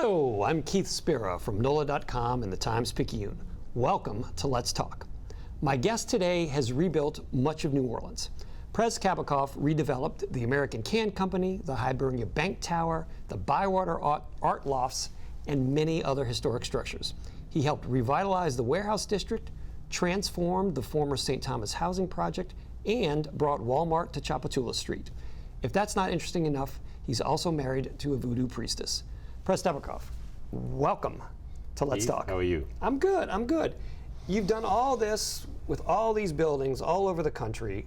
Hello, I'm Keith Spera from NOLA.com and the Times-Picayune. Welcome to Let's Talk. My guest today has rebuilt much of New Orleans. Pres Kabacoff redeveloped the American Can Company, the Hibernia Bank Tower, the Bywater Art Lofts, and many other historic structures. He helped revitalize the Warehouse District, transformed the former St. Thomas Housing Project, and brought Walmart to Chapatula Street. If that's not interesting enough, he's also married to a voodoo priestess. Pres Kabacoff, welcome to Let's Talk. How are you? I'm good, I'm good. You've done all this with all these buildings all over the country,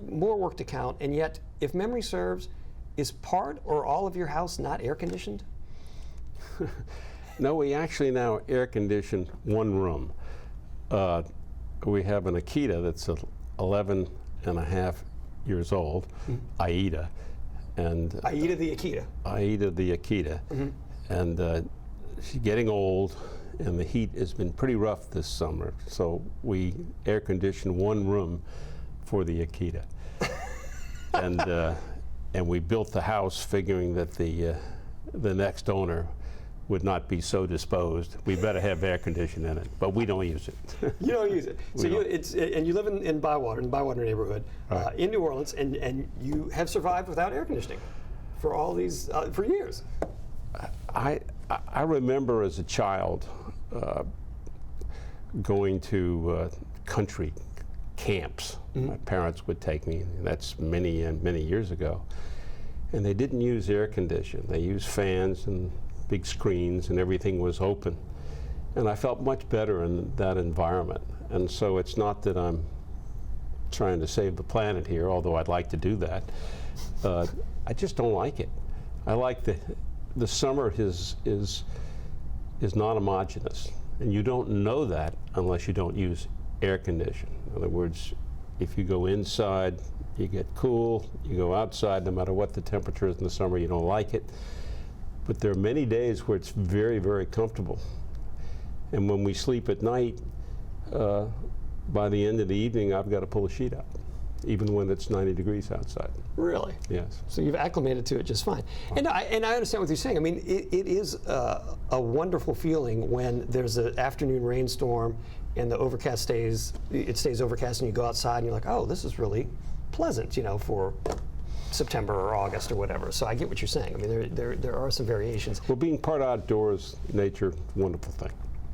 more work to count, and yet, if memory serves, is part or all of your house not air conditioned? No, we actually now air condition one room. We have an Akita that's 11 and a half years old, Aida. And Aida the Akita. Aida the Akita. And she's getting old, and the heat has been pretty rough this summer. So we air conditioned one room for the Akita. And we built the house figuring that the next owner would not be so disposed. We better have air conditioning in it, but we don't use it. You don't use it. So you live in Bywater, in the Bywater neighborhood, right, in New Orleans, and you have survived without air conditioning for all these, for years. I remember as a child going to country camps. My parents would take me, and that's many years ago. And they didn't use air conditioning. They used fans and big screens, and everything was open. And I felt much better in that environment. And so it's not that I'm trying to save the planet here, although I'd like to do that. I just don't like it. I like the summer is non-homogeneous, and you don't know that unless you don't use air conditioning. In other words, if you go inside, you get cool. You go outside, no matter what the temperature is in the summer, you don't like it. But there are many days where it's very, very comfortable. And when we sleep at night, by the end of the evening, I've got to pull a sheet out, even when it's 90 degrees outside. Really? Yes. So you've acclimated to it just fine. And I understand what you're saying. I mean, it is a wonderful feeling when there's an afternoon rainstorm and the overcast stays overcast, and you go outside and you're like, oh, this is really pleasant, you know, for September or August or whatever. So I get what you're saying. I mean, there are some variations. Well, being part outdoors, nature, wonderful thing.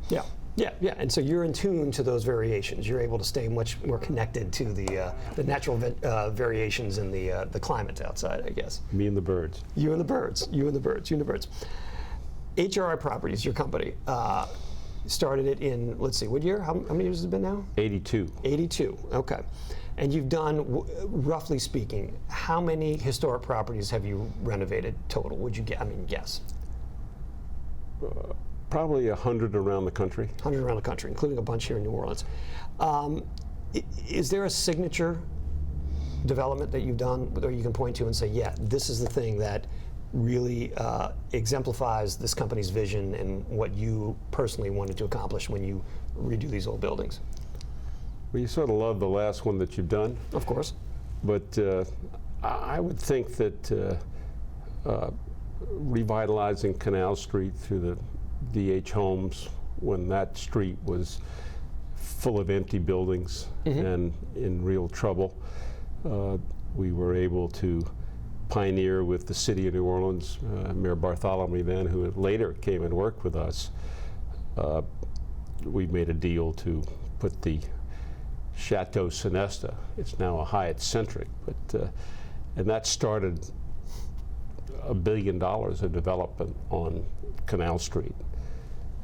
Yeah. Yeah, and so you're in tune to those variations. You're able to stay much more connected to the natural variations in the climate outside, I guess. Me and the birds. You and the birds. You and the birds. You and the birds. HRI Properties, your company, started it in, let's see, what year? How many years has it been now? 82. 82, okay. And you've done, roughly speaking, how many historic properties have you renovated total? Would you guess? Probably 100 around the country. 100 around the country, including a bunch here in New Orleans. Is there a signature development that you've done, or you can point to and say, yeah, this is the thing that really exemplifies this company's vision and what you personally wanted to accomplish when you redo these old buildings? Well, you sort of love the last one that you've done. Of course. But I would think that revitalizing Canal Street through the DH Homes, when that street was full of empty buildings and in real trouble, we were able to pioneer with the city of New Orleans, Mayor Bartholomew then, who later came and worked with us. We made a deal to put the Chateau Sinesta, it's now a Hyatt Centric, but and that started $1 billion of development on Canal Street.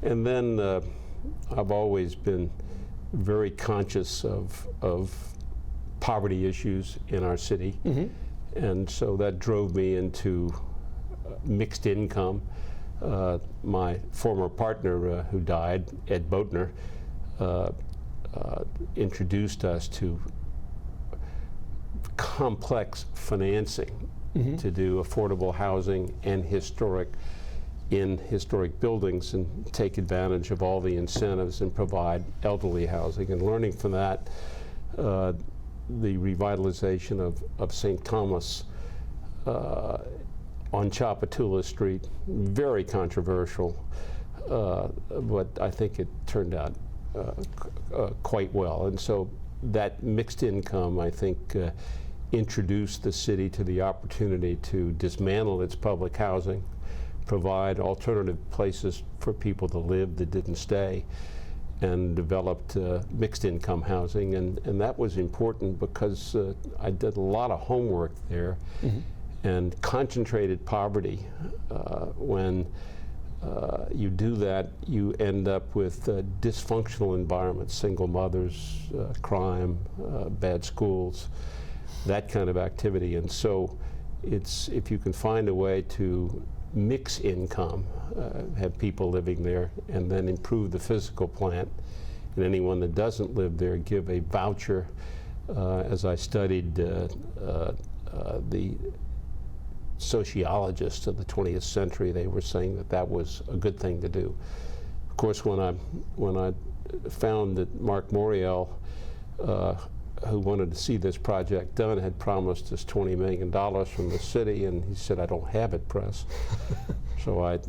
And then I've always been very conscious of poverty issues in our city. And so that drove me into mixed income. My former partner who died, Ed Boatner, introduced us to complex financing to do affordable housing and historic buildings and take advantage of all the incentives and provide elderly housing. And learning from that, the revitalization of St. Thomas on Chapatula Street, very controversial, but I think it turned out quite well. And so that mixed income, I think, introduced the city to the opportunity to dismantle its public housing, provide alternative places for people to live that didn't stay, and developed mixed income housing. And that was important because I did a lot of homework there. Mm-hmm. And concentrated poverty, when you do that, you end up with dysfunctional environments, single mothers, crime, bad schools, that kind of activity. And so it's, if you can find a way to mix income, have people living there, and then improve the physical plant, and anyone that doesn't live there, give a voucher. As I studied the sociologists of the 20th century, they were saying that that was a good thing to do. Of course, when I found that Mark Morial, who wanted to see this project done, had promised us $20 million from the city, and he said, "I don't have it, Press." So I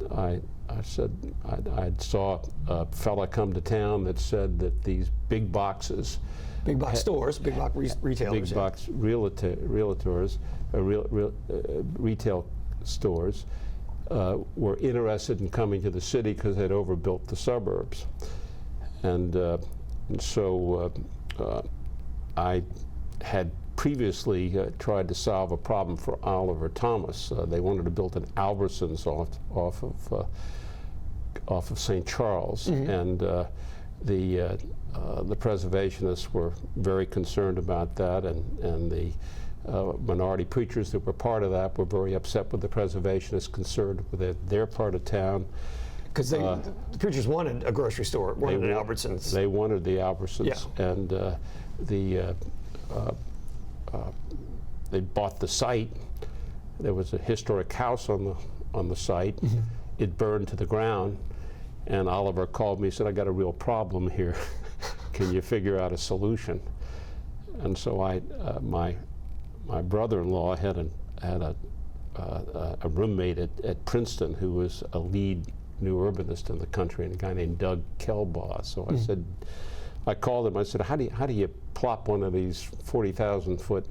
said, I saw a fella come to town that said that these big boxes, big box stores, big box retailers, big box realtors, retail stores were interested in coming to the city because they'd overbuilt the suburbs, and so I had previously tried to solve a problem for Oliver Thomas. They wanted to build an Albertsons off of St. Charles, mm-hmm. and the preservationists were very concerned about that, and the minority preachers that were part of that were very upset with the preservationists, concerned with their part of town. Because the preachers wanted a grocery store, wanted an Albertsons. They wanted the Albertsons, yeah. And they bought the site. There was a historic house on the site. Mm-hmm. It burned to the ground, and Oliver called me and said, "I got a real problem here. Can you figure out a solution?" And so my brother-in-law had a roommate at Princeton who was a lead new urbanist in the country, and a guy named Doug Kelbaugh. So I said, I called him. I said, how do you plop one of these 40,000-foot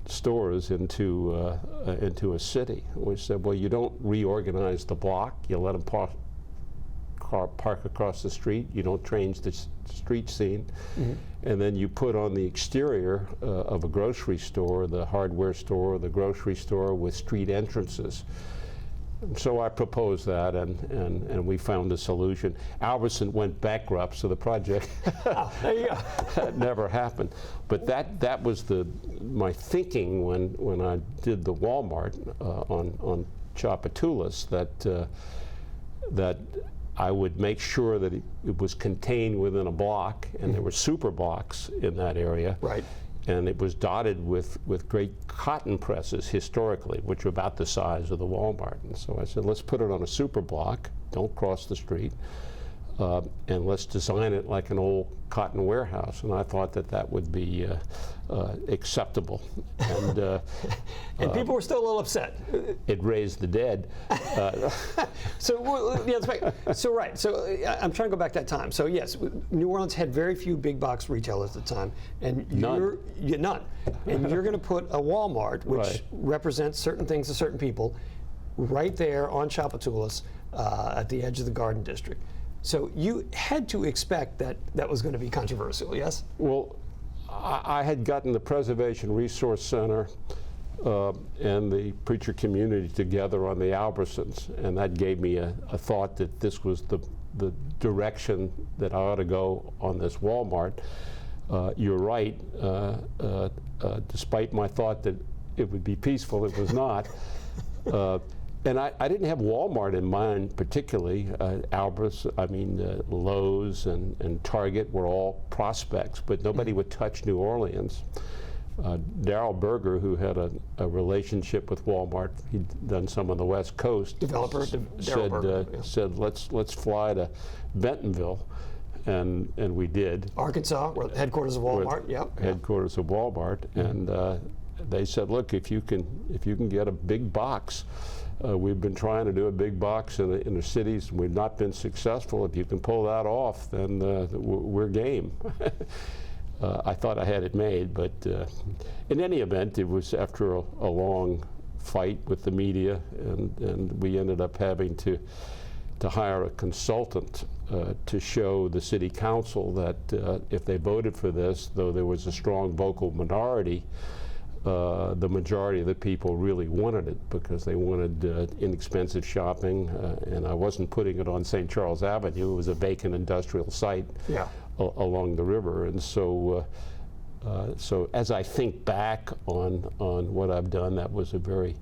stores into a city? We said, well, you don't reorganize the block. You let them park across the street. You don't change the street scene. Mm-hmm. And then you put on the exterior of a grocery store, the hardware store, the grocery store, with street entrances. And so I proposed that, and we found a solution. Albertson went bankrupt, so the project there you go. never happened. But that was my thinking when I did the Walmart on Chapatulas, that I would make sure that it was contained within a block, and there were super blocks in that area. Right. And it was dotted with great cotton presses historically, which were about the size of the Walmart. And so I said, let's put it on a super block, don't cross the street, and let's design it like an old cotton warehouse. And I thought that would be acceptable. And, and people were still a little upset. It raised the dead. So right. So I'm trying to go back that time. So yes, New Orleans had very few big box retailers at the time, and none. And you're going to put a Walmart, which right. represents certain things to certain people, right there on Chapatulas at the edge of the Garden District. So you had to expect that was going to be controversial, yes? Well, I had gotten the Preservation Resource Center and the preacher community together on the Albertsons, and that gave me a thought that this was the direction that I ought to go on this Walmart. You're right, despite my thought that it would be peaceful, it was not. And I didn't have Walmart in mind particularly. Lowe's and Target were all prospects, but nobody would touch New Orleans. Darryl Berger, who had a relationship with Walmart, he'd done some on the West Coast. Developer, said let's fly to Bentonville, and we did. Arkansas, headquarters of Walmart. Yep. Headquarters of Walmart, and they said, look, if you can get a big box, we've been trying to do a big box in the cities, and we've not been successful. If you can pull that off, then we're game. I thought I had it made, but in any event, it was after a long fight with the media, and we ended up having to hire a consultant to show the city council that if they voted for this, though there was a strong vocal minority, the majority of the people really wanted it because they wanted inexpensive shopping, and I wasn't putting it on St. Charles Avenue. It was a vacant industrial site along the river, and so as I think back on what I've done, that was a very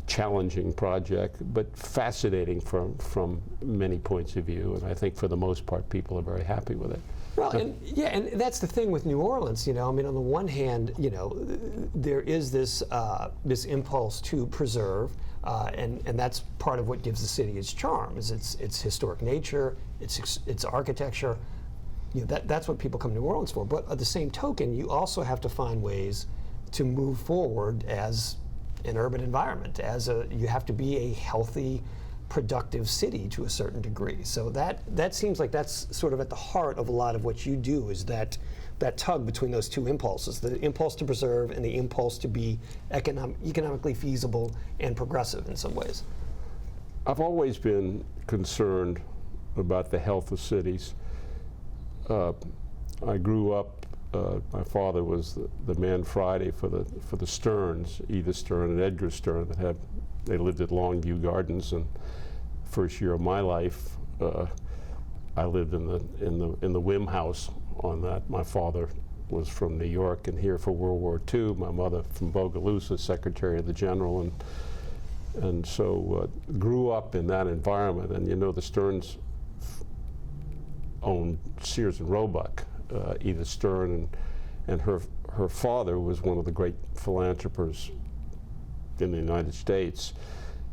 challenging project, but fascinating from many points of view, and I think for the most part people are very happy with it. Well, and that's the thing with New Orleans, I mean, on the one hand, there is this impulse to preserve, and that's part of what gives the city its charm, is its historic nature, its architecture. That's what people come to New Orleans for. But at the same token, you also have to find ways to move forward as an urban environment. You have to be a healthy, productive city to a certain degree. So that seems like that's sort of at the heart of a lot of what you do, is that tug between those two impulses, the impulse to preserve and the impulse to be economically feasible and progressive in some ways. I've always been concerned about the health of cities. I grew up, my father was the man Friday for the Stearns, Edith Stern and Edgar Stern, they lived at Longview Gardens, and first year of my life, I lived in the Wim house on that. My father was from New York and here for World War II. My mother from Bogalusa, Secretary of the General, and so grew up in that environment. And the Stearns owned Sears and Roebuck, Edith Stern, and her father was one of the great philanthropists in the United States.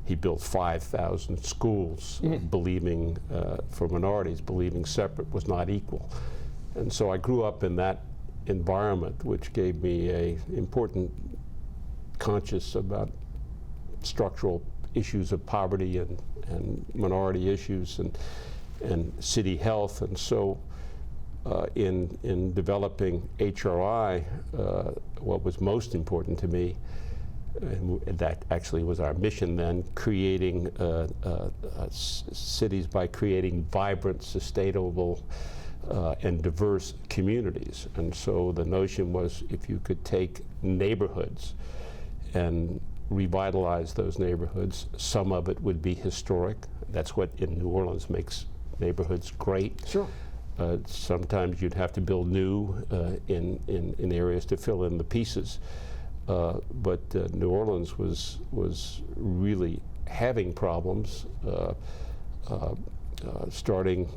He built 5,000 schools, believing for minorities, believing separate was not equal. And so I grew up in that environment, which gave me a important conscience about structural issues of poverty and minority issues and city health. And so in developing HRI, what was most important to me, and that actually was our mission then, creating cities by creating vibrant, sustainable, and diverse communities. And so the notion was, if you could take neighborhoods and revitalize those neighborhoods, some of it would be historic. That's what in New Orleans makes neighborhoods great. Sure. Sometimes you'd have to build new in areas to fill in the pieces. But New Orleans was really having problems starting,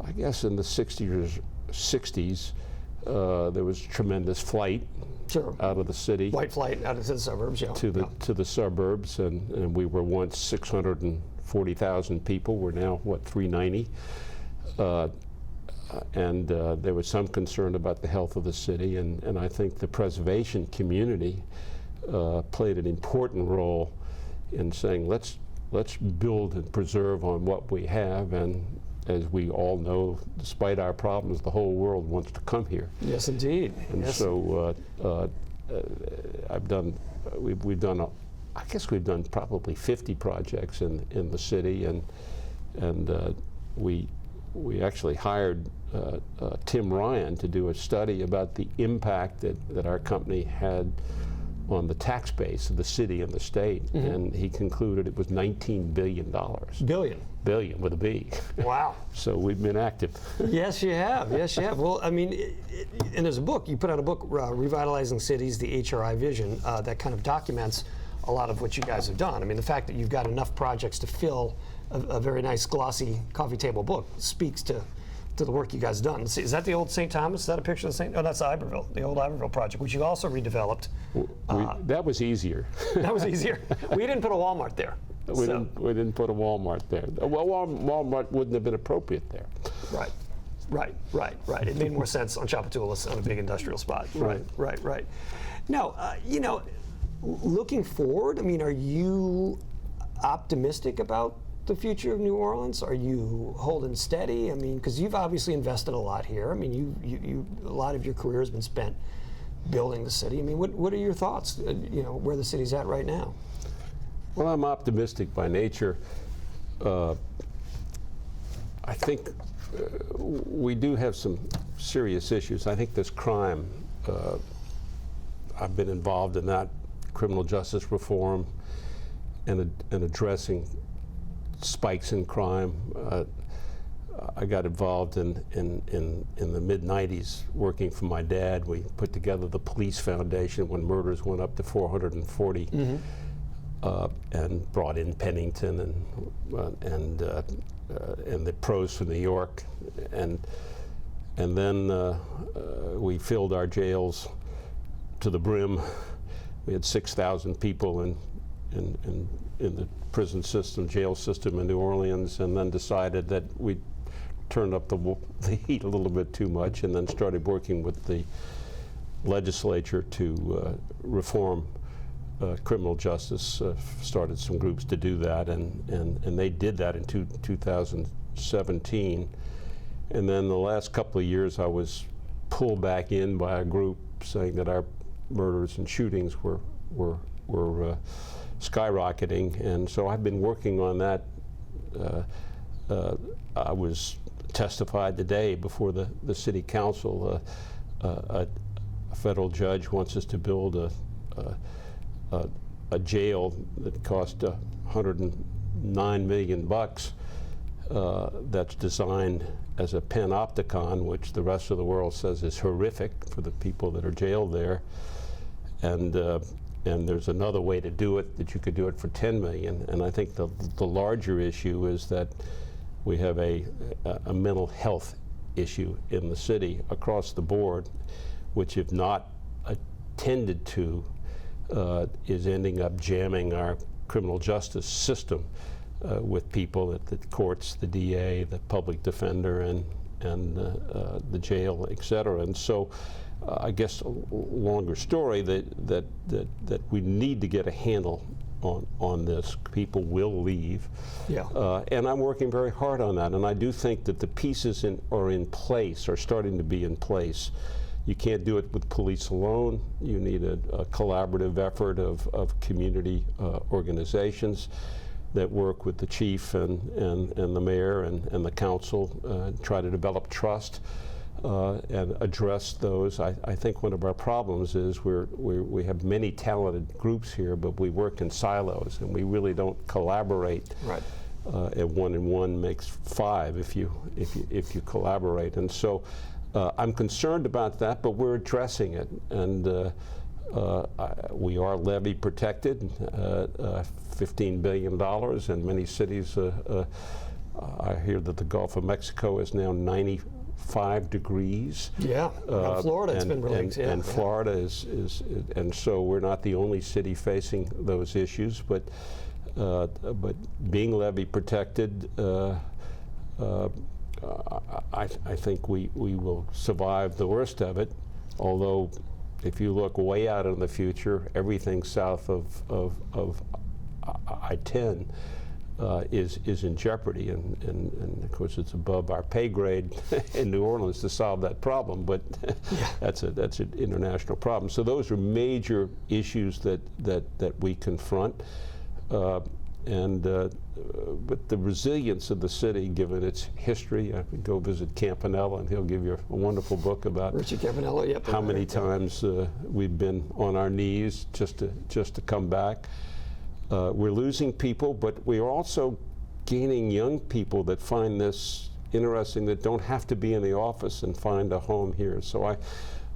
I guess, in the 60s. There was tremendous flight out of the city. White flight out of the suburbs, yeah. To the suburbs, and we were once 640,000 people. We're now, 390? And there was some concern about the health of the city, and I think the preservation community played an important role in saying, let's build and preserve on what we have. And as we all know, despite our problems, the whole world wants to come here. Yes, indeed. And so we've done I guess we've done probably 50 projects in the city, and we actually hired Tim Ryan to do a study about the impact that our company had on the tax base of the city and the state, and he concluded it was $19 billion. Billion with a B. Wow. So we've been active. Yes, you have. Yes, you have. Well, I mean, and there's a book, you put out a book, Revitalizing Cities, the HRI Vision, that kind of documents a lot of what you guys have done. I mean, the fact that you've got enough projects to fill a very nice glossy coffee table book speaks to the work you guys have done. Is that the old St. Thomas? Is that a picture of St.? Oh, that's Iberville, the old Iberville project, which you also redeveloped. That was easier. That was easier. We didn't put a Walmart there. We didn't put a Walmart there. Well, Walmart wouldn't have been appropriate there. Right. Right. It made more sense on Tchoupitoulas on a big industrial spot. Right. Now, looking forward, I mean, are you optimistic about the future of New Orleans? Are you holding steady? I mean, because you've obviously invested a lot here. I mean, you a lot of your career has been spent building the city. I mean, what are your thoughts? Where the city's at right now? Well, I'm optimistic by nature. I think we do have some serious issues. I think this crime, I've been involved in that, criminal justice reform and addressing spikes in crime. I got involved in the mid-90s working for my dad. We put together the police foundation when murders went up to 440. And brought in Pennington and the pros from New York, and then we filled our jails to the brim. We had 6,000 people in the prison system, jail system in New Orleans, and then decided that we'd turned up the heat a little bit too much, and then started working with the legislature to reform criminal justice, started some groups to do that, and they did that in 2017. And then the last couple of years I was pulled back in by a group saying that our murders and shootings were skyrocketing, and so I've been working on that. I was testified today before the city council. A federal judge wants us to build a jail that cost $109 million that's designed as a panopticon, which the rest of the world says is horrific for the people that are jailed there. And there's another way to do it, that you could do it for $10 million. And I think the larger issue is that we have a mental health issue in the city across the board, which if not attended to, is ending up jamming our criminal justice system with people at the courts, the DA, the public defender, and the jail, et cetera. And so I guess a longer story that we need to get a handle on this. People will leave. Yeah. And I'm working very hard on that. And I do think that the pieces are in place, are starting to be in place. You can't do it with police alone. You need a collaborative effort of community organizations that work with the chief and the mayor and the council, try to develop trust and address those. I think one of our problems is we have many talented groups here, but we work in silos and we really don't collaborate. Right. And 1 and 1 makes 5 if you collaborate. And so I'm concerned about that, but we're addressing it, and we are levee protected, $15 billion, and many cities. I hear that the Gulf of Mexico is now 95 degrees. Yeah, Florida it's been really. And Florida is, and so we're not the only city facing those issues, but being levee protected. I think we will survive the worst of it, although if you look way out in the future, everything south of I-10 is in jeopardy, and of course it's above our pay grade in New Orleans to solve that problem, but that's an international problem. So those are major issues that we confront. But the resilience of the city, given its history, I could go visit Campanella, and he'll give you a wonderful book about Richard Campanella. Yep. How many times we've been on our knees just to come back. We're losing people, but we are also gaining young people that find this interesting, that don't have to be in the office and find a home here. So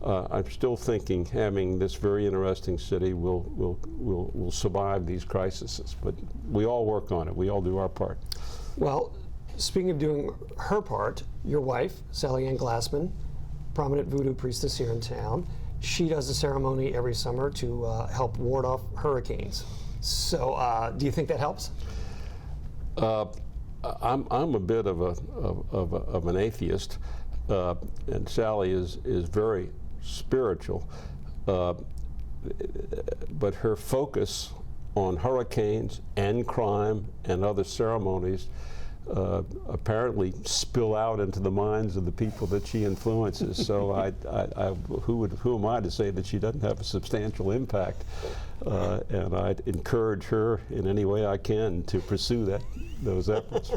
I'm still thinking having this very interesting city will survive these crises, but we all work on it. We all do our part. Well, speaking of doing her part, your wife, Sally Ann Glassman, prominent voodoo priestess here in town, she does a ceremony every summer to help ward off hurricanes. So, do you think that helps? I'm a bit of an atheist. and Sally is very spiritual, but her focus on hurricanes and crime and other ceremonies apparently spill out into the minds of the people that she influences. So who am I to say that she doesn't have a substantial impact? And I'd encourage her in any way I can to pursue those efforts.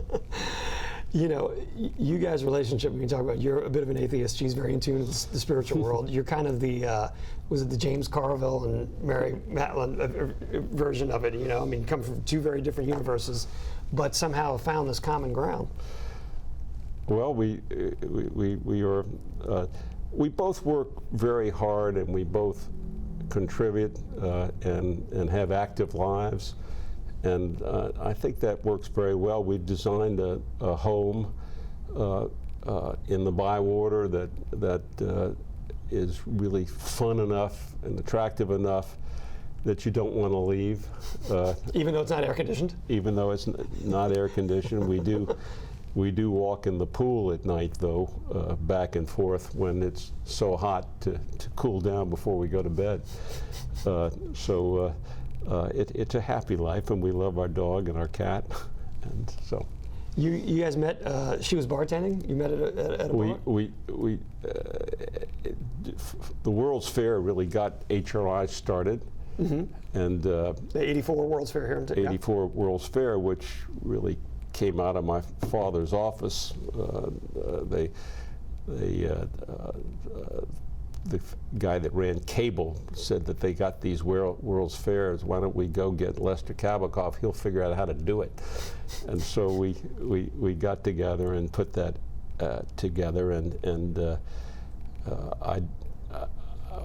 You know, you guys' relationship, we can talk about, you're a bit of an atheist, she's very in tune with the spiritual world. You're kind of the, was it the James Carville and Mary Matlin version of it, you know? I mean, come from two very different universes, but somehow found this common ground. Well, we both work very hard, and we both contribute and have active lives. And I think that works very well. We've designed a home in the Bywater that is really fun enough and attractive enough that you don't want to leave. Even though it's not air conditioned? Even though it's not air conditioned. We do walk in the pool at night, though, back and forth when it's so hot to cool down before we go to bed. It's a happy life, and we love our dog and our cat, and so. You guys met. She was bartending. You met at a bar. The World's Fair really got HRI started, and the '84 World's Fair here in town. '84 World's Fair, which really came out of my father's office. The guy that ran cable said that they got these World's Fairs. Why don't we go get Lester Kabacoff? He'll figure out how to do it. And so we got together and put that together. And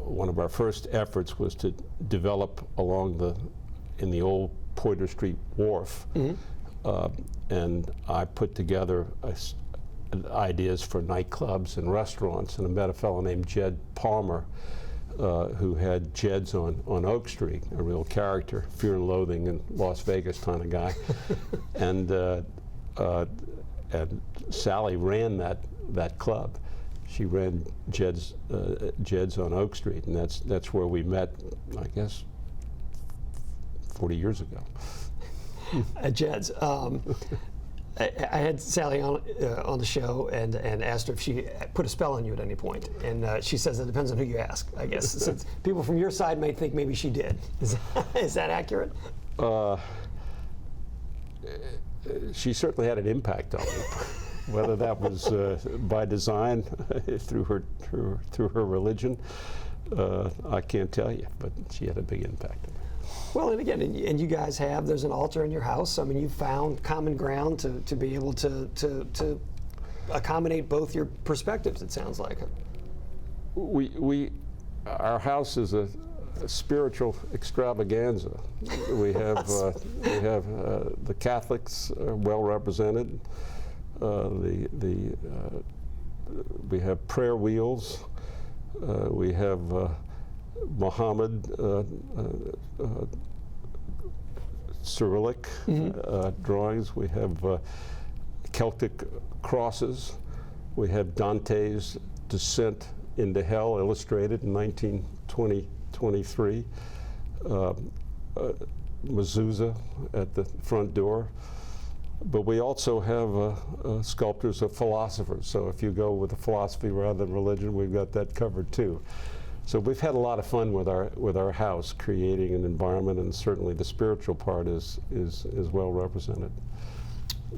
one of our first efforts was to develop in the old Pointer Street Wharf. And I put together ideas for nightclubs and restaurants, and I met a fellow named Jed Palmer who had Jed's on Oak Street, a real character, Fear and Loathing in Las Vegas kind of guy. And Sally ran that club. She ran Jed's on Oak Street, and that's where we met, I guess, 40 years ago. At Jed's. I had Sally on the show and asked her if she put a spell on you at any point, and she says it depends on who you ask, I guess. Since people from your side might think maybe she did. Is that accurate? She certainly had an impact on me. Whether that was by design through her religion, I can't tell you, but she had a big impact on me. Well, and again, and you guys there's an altar in your house. I mean, you found common ground to be able to accommodate both your perspectives, it sounds like. Our house is a spiritual extravaganza. We have the Catholics well represented. We have prayer wheels. We have Muhammad Cyrillic drawings. We have Celtic crosses. We have Dante's Descent into Hell illustrated in 1923. Mezuzah at the front door. But we also have sculptures of philosophers. So if you go with the philosophy rather than religion, we've got that covered too. So we've had a lot of fun with our house, creating an environment, and certainly the spiritual part is well represented.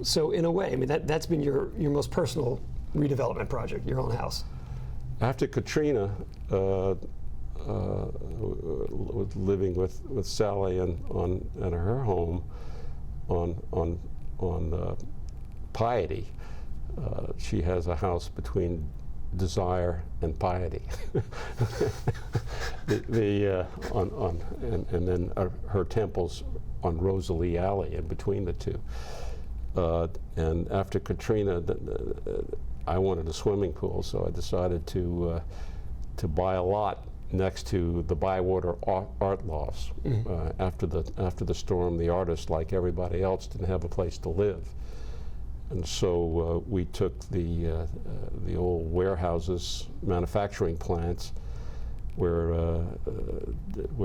So in a way, I mean, that's been your most personal redevelopment project, your own house. After Katrina, living with Sally and her home on Piety, she has a house between desire and piety. And then her temples on Rosalie Alley in between the two. And after Katrina, I wanted a swimming pool, so I decided to buy a lot next to the Bywater art lofts. After the storm, the artists, like everybody else, didn't have a place to live. And so we took the old warehouses, manufacturing plants, were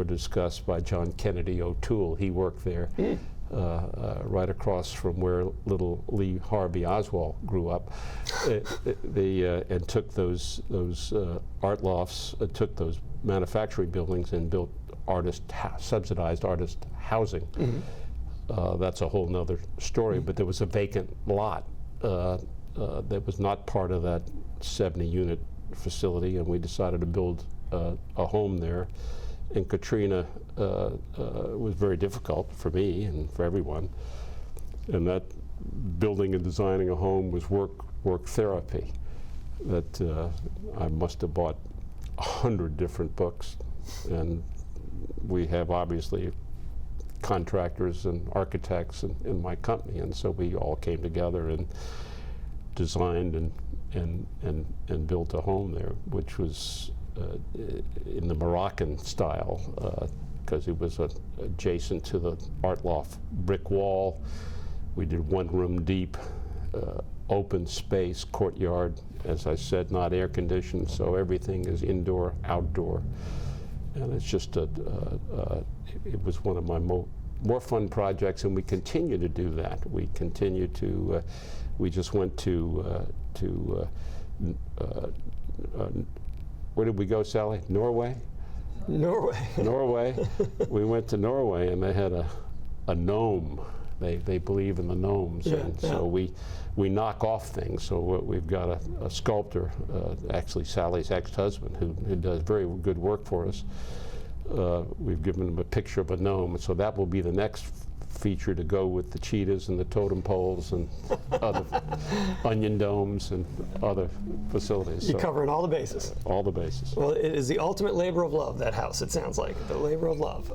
discussed by John Kennedy O'Toole. He worked there right across from where little Lee Harvey Oswald grew up. And took those art lofts, took those manufacturing buildings and built subsidized artist housing. That's a whole nother story, but there was a vacant lot that was not part of that 70-unit facility, and we decided to build a home there. And Katrina was very difficult for me and for everyone. And that building and designing a home was work therapy. That I must have bought 100 different books, and we have obviously contractors and architects in my company, and so we all came together and designed and built a home there, which was in the Moroccan style, because it was adjacent to the art loft brick wall. We did one room deep, open space, courtyard, as I said, not air conditioned, so everything is indoor, outdoor. And it's just it was one of my more fun projects, and we continue to do that. We continue to, we just went to where did we go, Sally? Norway? Norway. Norway. We went to Norway, and they had a gnome. They believe in the gnomes, and so we knock off things. So we've got a sculptor, actually Sally's ex-husband, who does very good work for us. We've given him a picture of a gnome, so that will be the next feature to go with the cheetahs and the totem poles and other onion domes and other facilities. You're covering all the bases. All the bases. Well, it is the ultimate labor of love, that house, it sounds like. The labor of love.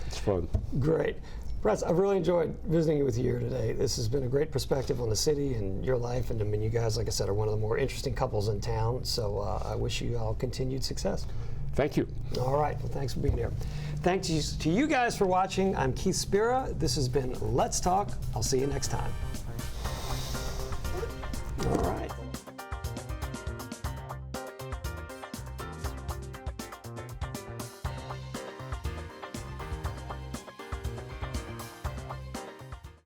It's fun. Great. Press, I've really enjoyed visiting with you here today. This has been a great perspective on the city and your life, and I mean, you guys, like I said, are one of the more interesting couples in town, so I wish you all continued success. Thank you. All right, well, thanks for being here. Thanks to you guys for watching. I'm Keith Spera. This has been Let's Talk. I'll see you next time.